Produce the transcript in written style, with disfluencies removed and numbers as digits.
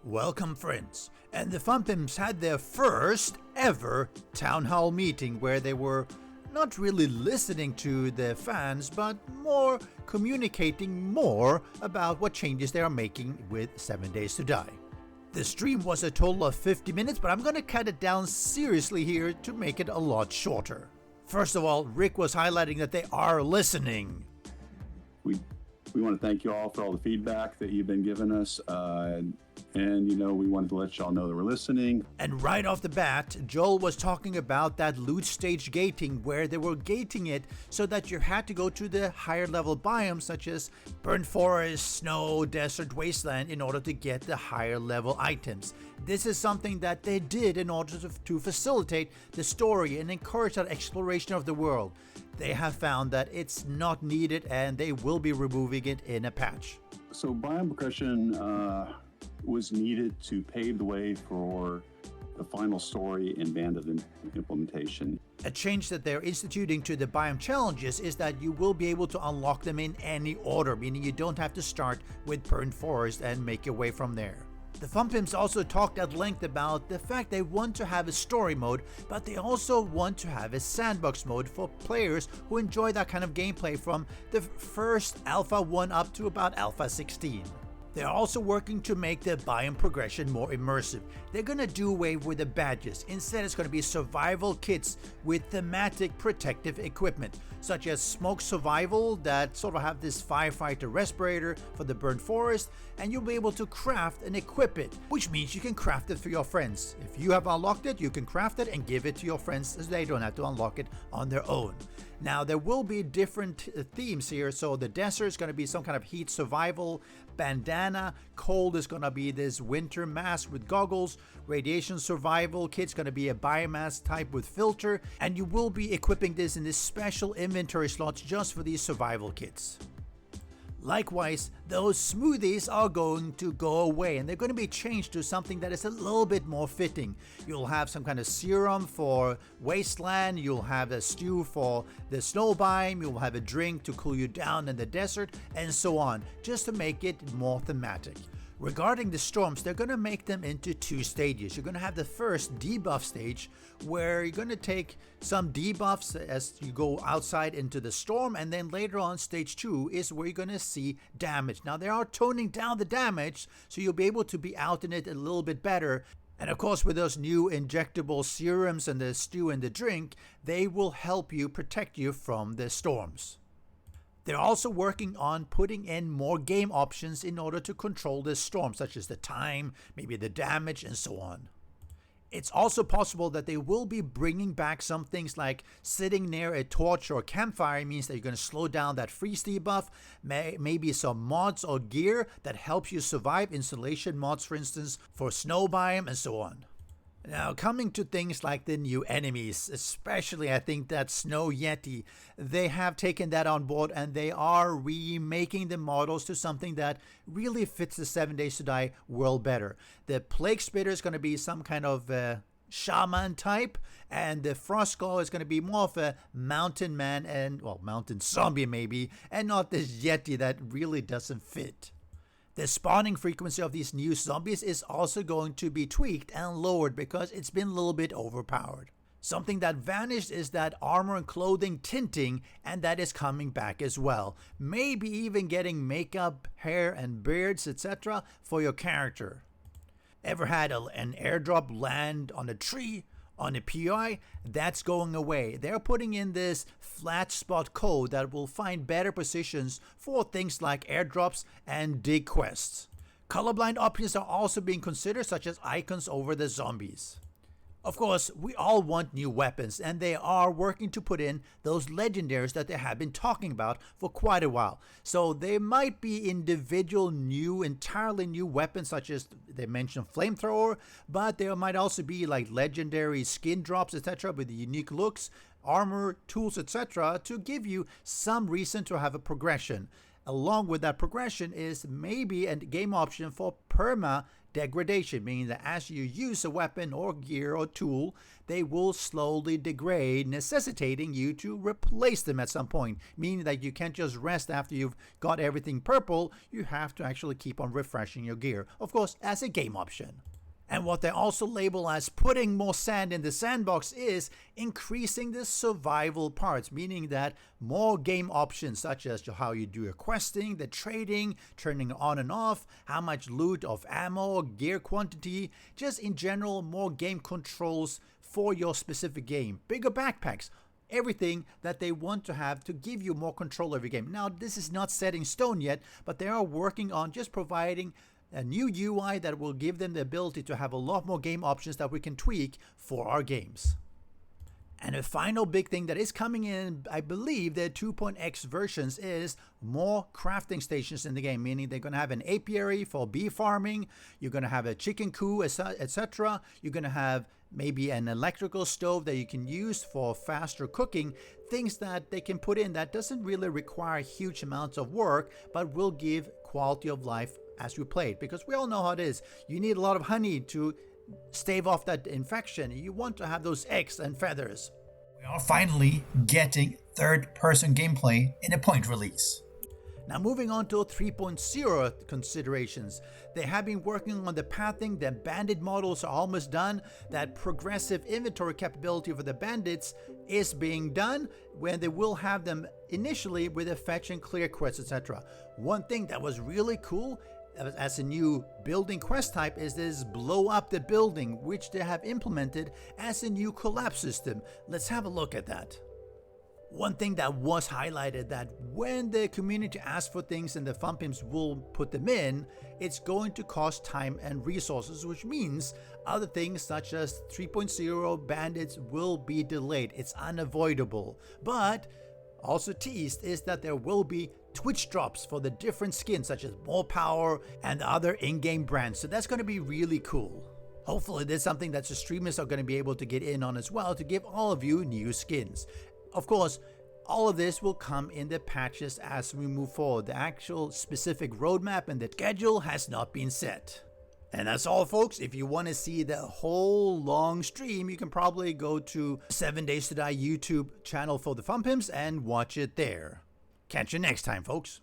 Welcome friends, and the Fun Pimps had their first ever Townhall meeting where they were not really listening to the fans but more communicating more about what changes they are making with 7 Days to Die. The stream was a total of 50 minutes, but I'm gonna cut it down seriously here to make it a lot shorter. First of all, Rick was highlighting that they are listening. We want to thank you all for all the feedback that you've been giving us. And we wanted to let y'all know that we're listening. And right off the bat, Joel was talking about that loot stage gating where they were gating it so that you had to go to the higher level biomes such as burnt forest, snow, desert, wasteland in order to get the higher level items. This is something that they did in order to facilitate the story and encourage that exploration of the world. They have found that it's not needed and they will be removing it in a patch. So biome progression was needed to pave the way for the final story and band of implementation. A change that they're instituting to the biome challenges is that you will be able to unlock them in any order, meaning you don't have to start with burnt forest and make your way from there. The Fun Pimps also talked at length about the fact they want to have a story mode, but they also want to have a sandbox mode for players who enjoy that kind of gameplay from the first Alpha 1 up to about Alpha 16. They're also working to make the biome progression more immersive. They're gonna do away with the badges. Instead, it's gonna be survival kits with thematic protective equipment, such as smoke survival that sort of have this firefighter respirator for the burnt forest, and you'll be able to craft and equip it, which means you can craft it for your friends. If you have unlocked it, you can craft it and give it to your friends so they don't have to unlock it on their own. Now, there will be different themes here. So the desert is going to be some kind of heat survival bandana. Cold is going to be this winter mask with goggles. Radiation survival kit's going to be a biomass type with filter. And you will be equipping this in this special inventory slots just for these survival kits. Likewise, those smoothies are going to go away and they're going to be changed to something that is a little bit more fitting. You'll have some kind of serum for wasteland, you'll have a stew for the snow biome, you'll have a drink to cool you down in the desert, and so on, just to make it more thematic. Regarding the storms, they're going to make them into two stages. You're going to have the first debuff stage where you're going to take some debuffs as you go outside into the storm, and then later on stage 2 is where you're going to see damage. Now they are toning down the damage so you'll be able to be out in it a little bit better. And of course, with those new injectable serums and the stew and the drink, they will help you protect you from the storms. They're also working on putting in more game options in order to control this storm, such as the time, maybe the damage, and so on. It's also possible that they will be bringing back some things like sitting near a torch or campfire means that you're going to slow down that freeze debuff, maybe some mods or gear that helps you survive, installation mods for instance, for snow biome, and so on. Now, coming to things like the new enemies, especially I think that Snow Yeti, they have taken that on board and they are remaking the models to something that really fits the 7 Days to Die world better. The Plague Spitter is going to be some kind of shaman type, and the Frost Claw is going to be more of a mountain man and, well, mountain zombie maybe, and not this Yeti that really doesn't fit. The spawning frequency of these new zombies is also going to be tweaked and lowered because it's been a little bit overpowered. Something that vanished is that armor and clothing tinting, and that is coming back as well. Maybe even getting makeup, hair and beards, etc. for your character. Ever had an airdrop land on a tree? On a PI, that's going away. They're putting in this flat spot code that will find better positions for things like airdrops and dig quests. Colorblind options are also being considered, such as icons over the zombies. Of course, we all want new weapons, and they are working to put in those legendaries that they have been talking about for quite a while. So there might be individual entirely new weapons, such as they mentioned flamethrower, but there might also be like legendary skin drops, etc. with unique looks, armor, tools, etc. to give you some reason to have a progression. along with that progression is maybe a game option for perma degradation, meaning that as you use a weapon or gear or tool, they will slowly degrade, necessitating you to replace them at some point, meaning that you can't just rest after you've got everything purple. You have to actually keep on refreshing your gear, of course, as a game option. And what they also label as putting more sand in the sandbox is increasing the survival parts, meaning that more game options such as how you do your questing, the trading, turning on and off, how much loot of ammo, gear quantity, just in general more game controls for your specific game. Bigger backpacks, everything that they want to have to give you more control over your game. Now, this is not set in stone yet, but they are working on just providing a new UI that will give them the ability to have a lot more game options that we can tweak for our games. And a final big thing that is coming in, I believe the 2.x versions, is more crafting stations in the game, meaning they're going to have an apiary for bee farming, you're going to have a chicken coop, etc. You're going to have maybe an electrical stove that you can use for faster cooking, things that they can put in that doesn't really require huge amounts of work, but will give quality of life as you play it, because we all know how it is. You need a lot of honey to stave off that infection. You want to have those eggs and feathers. We are finally getting third-person gameplay in a point release. Now moving on to 3.0 considerations. They have been working on the pathing, the bandit models are almost done, that progressive inventory capability for the bandits is being done, when they will have them initially with a fetch and clear quest, etc. One thing that was really cool as a new building quest type is this blow up the building, which they have implemented as a new collapse system. Let's have a look at that. One thing that was highlighted, that when the community asks for things and the Fun Pimps will put them in, it's going to cost time and resources, which means other things such as 3.0 bandits will be delayed. It's unavoidable. But also teased is that there will be Twitch drops for the different skins such as More Power and other in-game brands. So that's going to be really cool. Hopefully there's something that the streamers are going to be able to get in on as well to give all of you new skins. Of course, all of this will come in the patches as we move forward. The actual specific roadmap and the schedule has not been set. And that's all, folks. If you want to see the whole long stream, you can probably go to 7 Days to Die YouTube channel for the Fun Pimps and watch it there. Catch you next time, folks.